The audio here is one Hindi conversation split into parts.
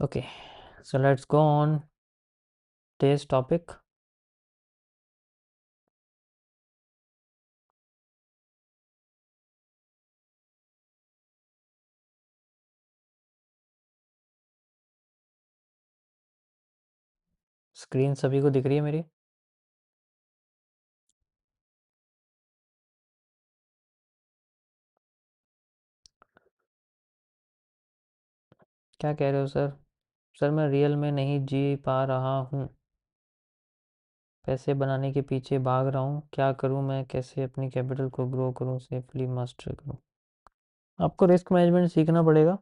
Okay, so let's go on today's topic. Screen सभी को दिख रही है मेरी? क्या कह रहे हो सर? सर मैं रियल में नहीं जी पा रहा हूँ, पैसे बनाने के पीछे भाग रहा हूँ। क्या करूँ मैं? कैसे अपनी कैपिटल को ग्रो करूँ, सेफली मास्टर करूँ? आपको रिस्क मैनेजमेंट सीखना पड़ेगा।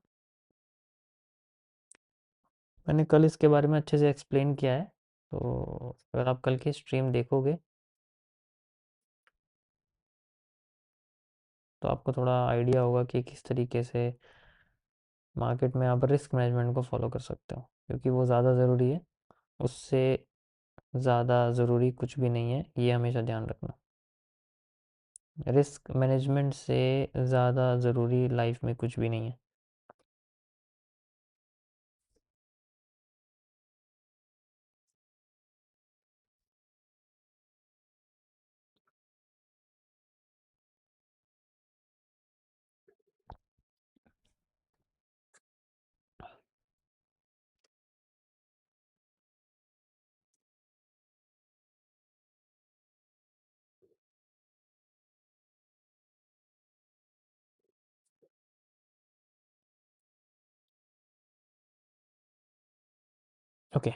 मैंने कल इसके बारे में अच्छे से एक्सप्लेन किया है, तो अगर आप कल की स्ट्रीम देखोगे तो आपको थोड़ा आइडिया होगा कि किस तरीके से मार्केट में आप रिस्क मैनेजमेंट को फॉलो कर सकते हो, क्योंकि वो ज़्यादा ज़रूरी है। उससे ज़्यादा ज़रूरी कुछ भी नहीं है, ये हमेशा ध्यान रखना। रिस्क मैनेजमेंट से ज़्यादा ज़रूरी लाइफ में कुछ भी नहीं है। ओके,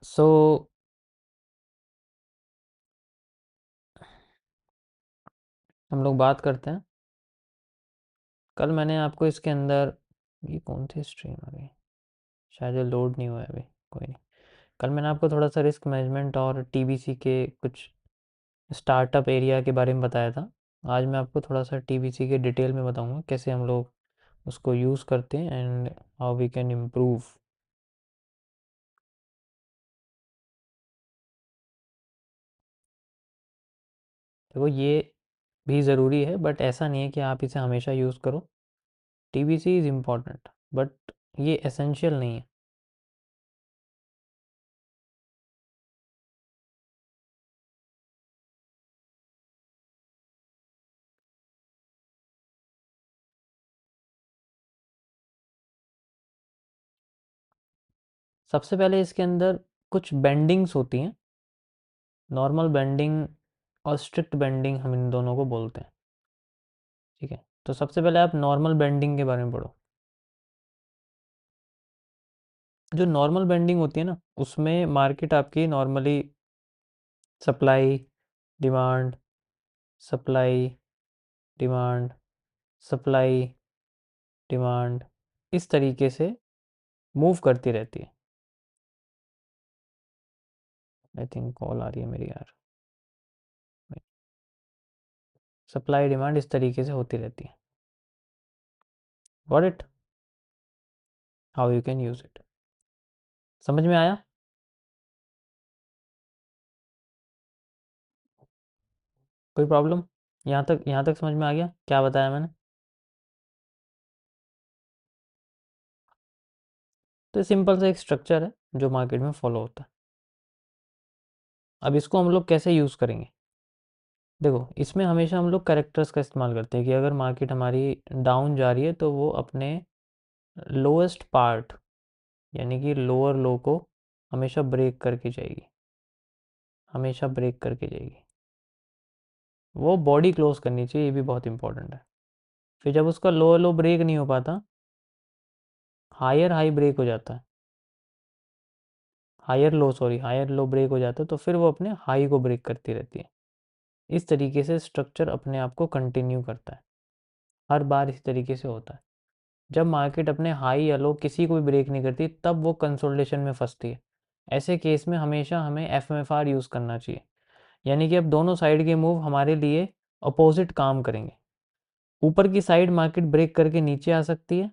सो हम लोग बात करते हैं। कल मैंने आपको इसके अंदर, ये कौन सी स्ट्रीम आ गई? शायद ये लोड नहीं हुआ है अभी, कोई नहीं। कल मैंने आपको थोड़ा सा रिस्क मैनेजमेंट और टीबीसी के कुछ स्टार्टअप एरिया के बारे में बताया था। आज मैं आपको थोड़ा सा टीबीसी के डिटेल में बताऊंगा कैसे हम लोग उसको यूज़ करते हैं and how we can improve. देखो, ये भी ज़रूरी है, बट ऐसा नहीं है कि आप इसे हमेशा यूज़ करो। टीबीसी इज़ इम्पॉर्टेंट, बट ये एसेंशियल नहीं है। सबसे पहले इसके अंदर कुछ बेंडिंग्स होती हैं। नॉर्मल बेंडिंग और स्ट्रिक्ट बेंडिंग, हम इन दोनों को बोलते हैं। ठीक है, तो सबसे पहले आप नॉर्मल बेंडिंग के बारे में पढ़ो। जो नॉर्मल बेंडिंग होती है ना, उसमें मार्केट आपकी normally supply demand, supply demand, supply demand, इस तरीके से मूव करती रहती है। आई थिंक कॉल आ रही है मेरी यार। सप्लाई डिमांड इस तरीके से होती रहती है। Got it? How you can use it? समझ में आया? कोई प्रॉब्लम? यहाँ तक समझ में आ गया क्या बताया मैंने? तो सिंपल सा एक स्ट्रक्चर है जो मार्केट में फॉलो होता है। अब इसको हम लोग कैसे यूज़ करेंगे? देखो, इसमें हमेशा हम लोग कैरेक्टर्स का इस्तेमाल करते हैं कि अगर मार्केट हमारी डाउन जा रही है तो वो अपने लोएस्ट पार्ट, यानी कि लोअर लो को हमेशा ब्रेक करके जाएगी, हमेशा ब्रेक करके जाएगी। वो बॉडी क्लोज करनी चाहिए, ये भी बहुत इंपॉर्टेंट है। फिर जब उसका लोअर लो ब्रेक नहीं हो पाता, हायर हाई ब्रेक हो जाता है, हायर लो ब्रेक हो जाता है, तो फिर वो अपने हाई को ब्रेक करती रहती है। इस तरीके से स्ट्रक्चर अपने आप को कंटिन्यू करता है, हर बार इसी तरीके से होता है। जब मार्केट अपने हाई या लो किसी को भी ब्रेक नहीं करती, तब वो कंसोलिडेशन में फंसती है। ऐसे केस में हमेशा हमें एफ यूज़ करना चाहिए, यानी कि अब दोनों साइड के मूव हमारे लिए अपोजिट काम करेंगे। ऊपर की साइड मार्केट ब्रेक करके नीचे आ सकती है,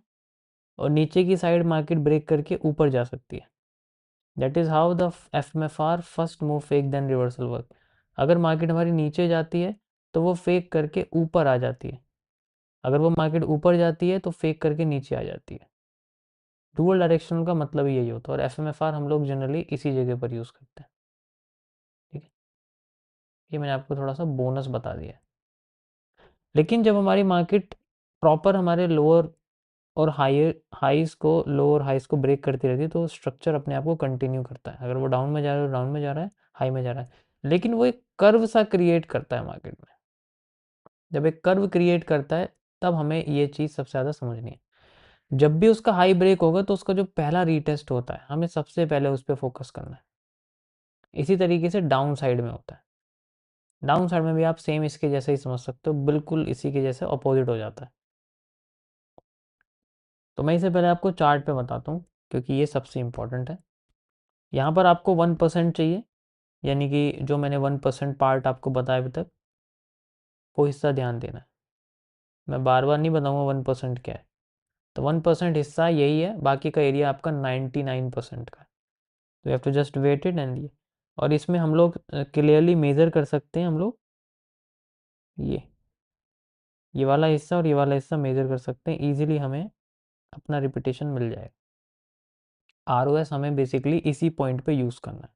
और नीचे की साइड मार्केट ब्रेक करके ऊपर जा सकती है। That is how the F first move fake then reversal work. अगर मार्केट हमारी नीचे जाती है तो वो फेक करके ऊपर आ जाती है, अगर वो मार्केट ऊपर जाती है तो फेक करके नीचे आ जाती है। डुअल डायरेक्शनल का मतलब ही यही होता है, और एफएमएफआर हम लोग जनरली इसी जगह पर यूज़ करते हैं। ठीक है, ये मैंने आपको थोड़ा सा बोनस बता दिया है। लेकिन जब हमारी मार्केट प्रॉपर हमारे लोअर और हायर हाइज को, लोअर हाइज को ब्रेक करती रहती है, तो स्ट्रक्चर अपने आप को कंटिन्यू करता है। अगर वो डाउन में जा रहा है, डाउन में जा रहा है, हाई में जा रहा है, लेकिन वो एक कर्व सा क्रिएट करता है मार्केट में। जब एक कर्व क्रिएट करता है तब हमें ये चीज़ सबसे ज़्यादा समझनी है। जब भी उसका हाई ब्रेक होगा तो उसका जो पहला रीटेस्ट होता है, हमें सबसे पहले उस पर फोकस करना है। इसी तरीके से डाउन साइड में होता है। डाउन साइड में भी आप सेम इसके जैसे ही समझ सकते हो, बिल्कुल इसी के जैसे अपोजिट हो जाता है। तो मैं इसे पहले आपको चार्ट पे बताता हूँ, क्योंकि ये सबसे इम्पोर्टेंट है। यहाँ पर आपको 1% चाहिए, यानी कि जो मैंने 1% पार्ट आपको बताया अभी तक, वो हिस्सा ध्यान देना है। मैं बार बार नहीं बताऊँगा 1% क्या है। तो 1% हिस्सा यही है, बाकी का एरिया आपका 99% का है। तो you have to just wait it and ये, और इसमें हम लोग क्लियरली मेज़र कर सकते हैं, हम लोग ये वाला हिस्सा और ये वाला हिस्सा मेज़र कर सकते हैं ईजिली, हमें अपना रिपीटेशन मिल जाएगा। ROS हमें बेसिकली इसी पॉइंट पे यूज़ करना है।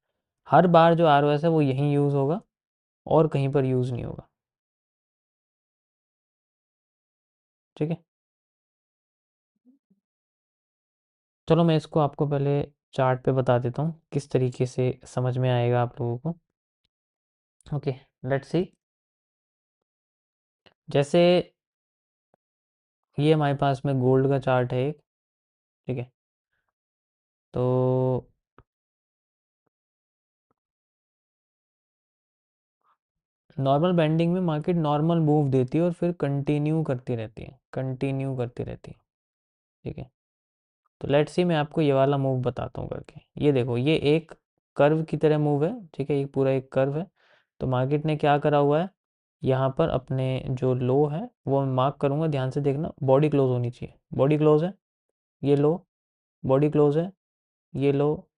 हर बार जो ROS है वो यहीं यूज़ होगा और कहीं पर यूज़ नहीं होगा। ठीक है, चलो मैं इसको आपको पहले चार्ट पे बता देता हूँ, किस तरीके से समझ में आएगा आप लोगों को। Okay, let's see. जैसे ये हमारे पास में गोल्ड का चार्ट है एक। ठीक है, तो नॉर्मल बैंडिंग में मार्केट नॉर्मल मूव देती है और फिर कंटिन्यू करती रहती है, कंटिन्यू करती रहती है। ठीक है, तो लेट्स सी मैं आपको ये वाला मूव बताता हूँ करके। ये देखो, ये एक कर्व की तरह मूव है। ठीक है, ये पूरा एक कर्व है। तो मार्केट ने क्या करा हुआ है, यहाँ पर अपने जो लो है वो मैं मार्क करूँगा, ध्यान से देखना, बॉडी क्लोज होनी चाहिए। बॉडी क्लोज है, ये लो, बॉडी क्लोज है, ये लो,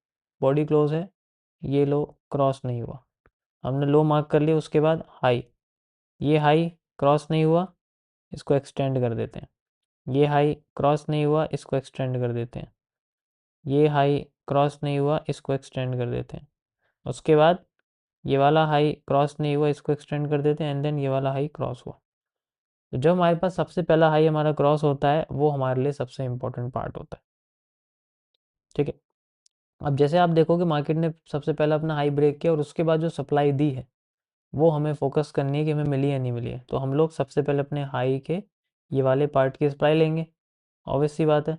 बॉडी क्लोज है, ये लो, क्रॉस नहीं हुआ। हमने लो मार्क कर लिया, उसके बाद हाई, ये हाई क्रॉस नहीं हुआ, इसको एक्सटेंड कर देते हैं। ये हाई क्रॉस नहीं हुआ, इसको एक्सटेंड कर देते हैं। ये हाई क्रॉस नहीं हुआ, इसको एक्सटेंड कर देते हैं। उसके बाद ये वाला हाई क्रॉस नहीं हुआ, इसको एक्सटेंड कर देते हैं, एंड देन ये वाला हाई क्रॉस हुआ। तो जब हमारे पास सबसे पहला हाई हमारा क्रॉस होता है, वो हमारे लिए सबसे इंपॉर्टेंट पार्ट होता है। ठीक है, अब जैसे आप देखोगे मार्केट ने सबसे पहले अपना हाई ब्रेक किया और उसके बाद जो सप्लाई दी है वो हमें फोकस करनी है कि हमें मिली या नहीं मिली है। तो हम लोग सबसे पहले अपने हाई के ये वाले पार्ट की सप्लाई लेंगे, ऑब्वियस सी बात है,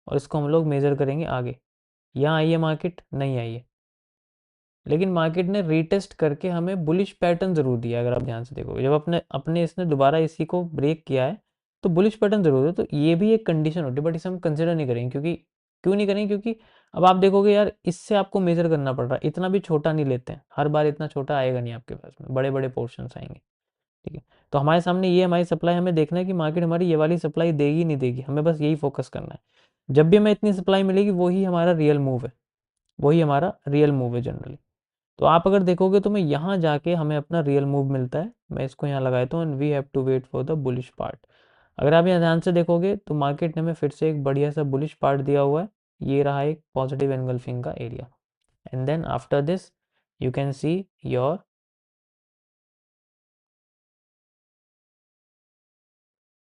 और इसको हम लोग मेज़र करेंगे आगे। यहाँ आई है मार्केट, नहीं आई है, लेकिन मार्केट ने रीटेस्ट करके हमें बुलिश पैटर्न ज़रूर दिया। अगर आप ध्यान से देखोगे, जब अपने अपने इसने दोबारा इसी को ब्रेक किया है तो बुलिश पैटर्न ज़रूर है। तो ये भी एक कंडीशन होती है, बट इसे हम कंसिडर नहीं करेंगे, क्योंकि क्यों नहीं करेंगे, क्योंकि अब आप देखोगे यार, इससे आपको मेज़र करना पड़ रहा है, इतना भी छोटा नहीं लेते हैं, हर बार इतना छोटा आएगा नहीं आपके पास में, बड़े बड़े पोर्शंस आएंगे। ठीक है, तो हमारे सामने ये हमारी सप्लाई, हमें देखना है कि मार्केट हमारी ये वाली सप्लाई देगी नहीं देगी, हमें बस यही फोकस करना है। जब भी हमें इतनी सप्लाई मिलेगी वही हमारा रियल मूव है, वही हमारा रियल मूव है जनरली। तो आप अगर देखोगे तो मैं यहाँ जाके हमें अपना रियल मूव मिलता है, मैं इसको यहाँ लगाता हूँ, and we have to wait for the bullish part. अगर आप यहाँ ध्यान से देखोगे तो मार्केट ने हमें फिर से एक बढ़िया सा बुलिश पार्ट दिया हुआ है। ये रहा एक पॉजिटिव एंगल्फिंग का area, and then after this you can see your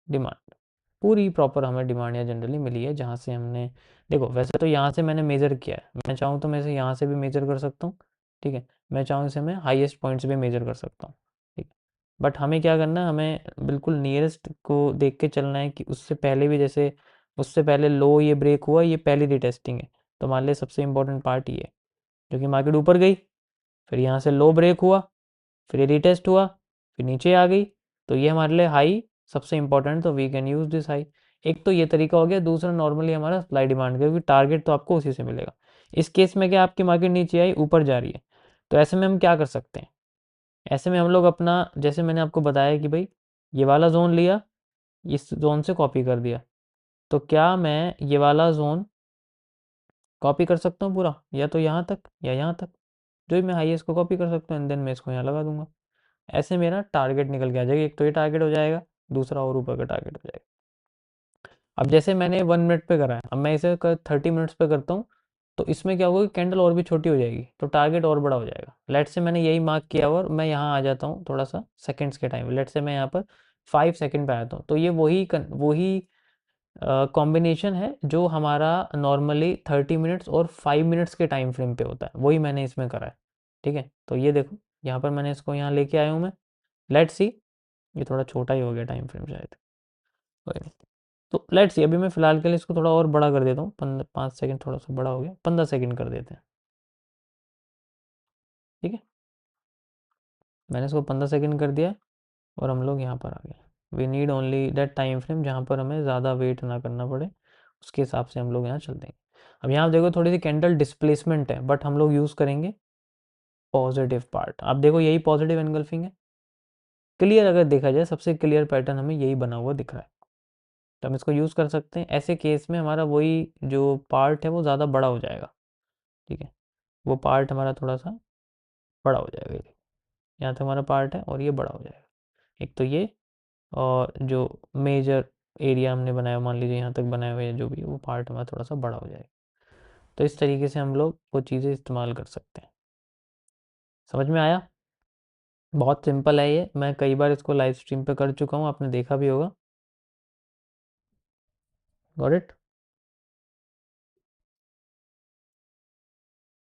demand. पूरी प्रॉपर हमें डिमांड यहाँ जनरली मिली है, जहाँ से हमने, देखो वैसे तो यहाँ से मैंने मेज़र किया है, मैं चाहूँ तो मैं इसे यहाँ से भी मेज़र कर सकता हूँ। ठीक है, मैं चाहूँ इसे मैं हाईएस्ट पॉइंट से भी मेज़र कर सकता हूँ। ठीक है, बट हमें क्या करना है, हमें बिल्कुल नियरेस्ट को देख के चलना है कि उससे पहले भी, जैसे उससे पहले लो ये ब्रेक हुआ, ये पहली रिटेस्टिंग है, तो हमारे लिए सबसे इंपॉर्टेंट पार्ट ये है। क्योंकि मार्केट ऊपर गई, फिर यहाँ से लो ब्रेक हुआ, फिर ये रिटेस्ट हुआ, फिर नीचे आ गई, तो ये हमारे लिए हाई सबसे इंपॉर्टेंट, तो we can use this high. एक तो ये तरीका हो गया, दूसरा नॉर्मली हमारा सप्लाई डिमांड का, क्योंकि टारगेट तो आपको उसी से मिलेगा। इस केस में क्या, आपकी मार्केट नीचे आई, ऊपर जा रही है, तो ऐसे में हम क्या कर सकते हैं, ऐसे में हम लोग अपना, जैसे मैंने आपको बताया कि भाई ये वाला जोन लिया, इस जोन से कॉपी कर दिया, तो क्या मैं ये वाला जोन कॉपी कर सकता हूँ पूरा, या तो यहाँ तक या यहाँ तक, जो मैं हाईएस्ट को कॉपी कर सकता हूँ एंड देन मैं इसको यहाँ लगा दूंगा। ऐसे मेरा टारगेट निकल के आ जाएगा, एक तो ये टारगेट हो जाएगा, दूसरा और ऊपर का टारगेट हो जाएगा। अब जैसे मैंने 1 मिनट पे करा है, अब मैं इसे 30 मिनट्स पे करता हूँ, तो इसमें क्या होगा कि कैंडल और भी छोटी हो जाएगी, तो टारगेट और बड़ा हो जाएगा। लेट से मैंने यही मार्क किया और मैं यहाँ आ जाता हूँ थोड़ा सा सेकंड्स के टाइम, लेट से मैं यहाँ पर 5 सेकंड पे आता हूँ, तो ये वही कॉम्बिनेशन है जो हमारा नॉर्मली 30 मिनट्स और 5 मिनट्स के टाइम फ्रेम पे होता है, वही मैंने इसमें करा है। ठीक है, तो ये देखो यहाँ पर मैंने इसको यहाँ लेके आया हूँ मैं। लेट्स सी, ये थोड़ा छोटा ही हो गया टाइम फ्रेम शायद, कोई नहीं। तो लेट्स सी, अभी मैं फ़िलहाल के लिए इसको थोड़ा और बड़ा कर देता हूँ, 5 सेकंड थोड़ा सा बड़ा हो गया, 15 सेकंड कर देते हैं। ठीक है, मैंने इसको 15 सेकंड कर दिया और हम लोग यहाँ पर आ गए। We need only that time frame जहाँ पर हमें ज़्यादा वेट ना करना पड़े, उसके हिसाब से हम लोग यहाँ चल देंगे। अब यहाँ देखो थोड़ी सी कैंडल डिस्प्लेसमेंट है, बट हम लोग यूज़ करेंगे पॉजिटिव पार्ट। आप देखो यही पॉजिटिव एनगल्फिंग है, क्लियर अगर देखा जाए सबसे क्लियर पैटर्न हमें यही बना हुआ दिख रहा है, तो हम इसको यूज़ कर सकते हैं। ऐसे केस में हमारा वही जो पार्ट है वो ज़्यादा बड़ा हो जाएगा। ठीक है, वो पार्ट हमारा थोड़ा सा बड़ा हो जाएगा, ये यहाँ तक हमारा पार्ट है और ये बड़ा हो जाएगा। एक तो ये, और जो मेजर एरिया हमने बनाया, मान लीजिए यहाँ तक बनाया हुआ है जो भी, वो पार्ट हमारा थोड़ा सा बड़ा हो जाएगा। तो इस तरीके से हम लोग वो चीज़ें इस्तेमाल कर सकते हैं। समझ में आया? बहुत सिंपल है ये, मैं कई बार इसको लाइव स्ट्रीम पे कर चुका हूँ, आपने देखा भी होगा। Got it?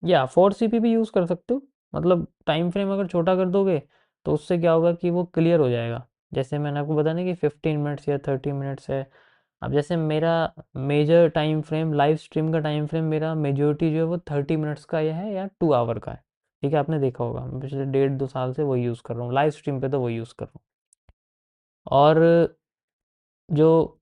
या 4CP भी यूज़ कर सकते हो, मतलब टाइम फ्रेम अगर छोटा कर दोगे तो उससे क्या होगा कि वो क्लियर हो जाएगा। जैसे मैंने आपको बताया ना कि 15 मिनट्स या 30 मिनट्स है। अब जैसे मेरा major time frame, live stream का टाइम फ्रेम मेरा मेजोरिटी जो है वो 30 मिनट्स का यह है या 2 आवर का है। ठीक है, आपने देखा होगा, मैं पिछले 1.5-2 साल से वही यूज़ कर रहा हूँ, लाइव स्ट्रीम पे तो वही यूज़ कर रहा हूँ। और जो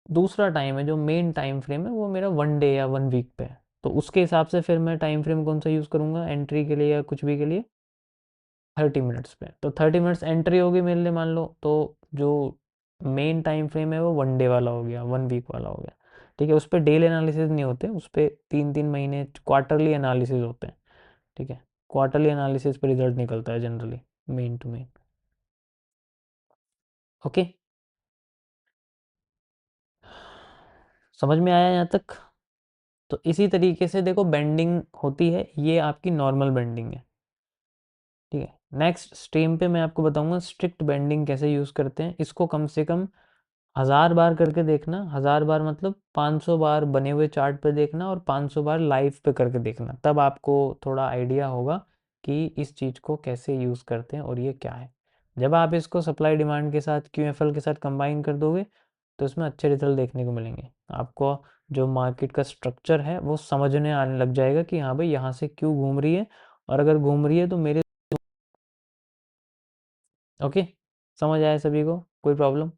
दूसरा टाइम है, जो मेन टाइम फ्रेम है, वो मेरा 1 डे या 1 वीक पे है, तो उसके हिसाब से फिर मैं टाइम फ्रेम कौन सा यूज़ करूँगा एंट्री के लिए या कुछ भी के लिए, 30 मिनट्स पे। तो 30 मिनट्स एंट्री होगी मेरे लिए मान लो, तो जो मेन टाइम फ्रेम है वो 1 डे वाला हो गया, 1 वीक वाला हो गया। ठीक है, उस पर डेली एनालिसिस नहीं होते, उस पर 3-3 महीने क्वार्टरली एनालिसिस होते हैं। ठीक है, क्वार्टरली एनालिसिस पे रिजल्ट निकलता है generally, main to main. Okay, समझ में आया यहाँ तक? तो इसी तरीके से देखो बेंडिंग होती है, ये आपकी नॉर्मल बेंडिंग है। ठीक है, नेक्स्ट स्ट्रीम पे मैं आपको बताऊंगा स्ट्रिक्ट बेंडिंग कैसे यूज़ करते हैं। इसको कम से कम 1000 बार करके देखना, 1000 बार मतलब 500 बार बने हुए चार्ट पे देखना और 500 बार लाइव पे करके देखना, तब आपको थोड़ा आइडिया होगा कि इस चीज़ को कैसे यूज़ करते हैं और ये क्या है। जब आप इसको सप्लाई डिमांड के साथ, QFL के साथ कंबाइन कर दोगे तो इसमें अच्छे रिजल्ट देखने को मिलेंगे आपको। जो मार्केट का स्ट्रक्चर है वो समझने आने लग जाएगा कि हाँ भाई यहाँ से क्यों घूम रही है, और अगर घूम रही है तो मेरे। ओके, समझ आया सभी को? कोई प्रॉब्लम?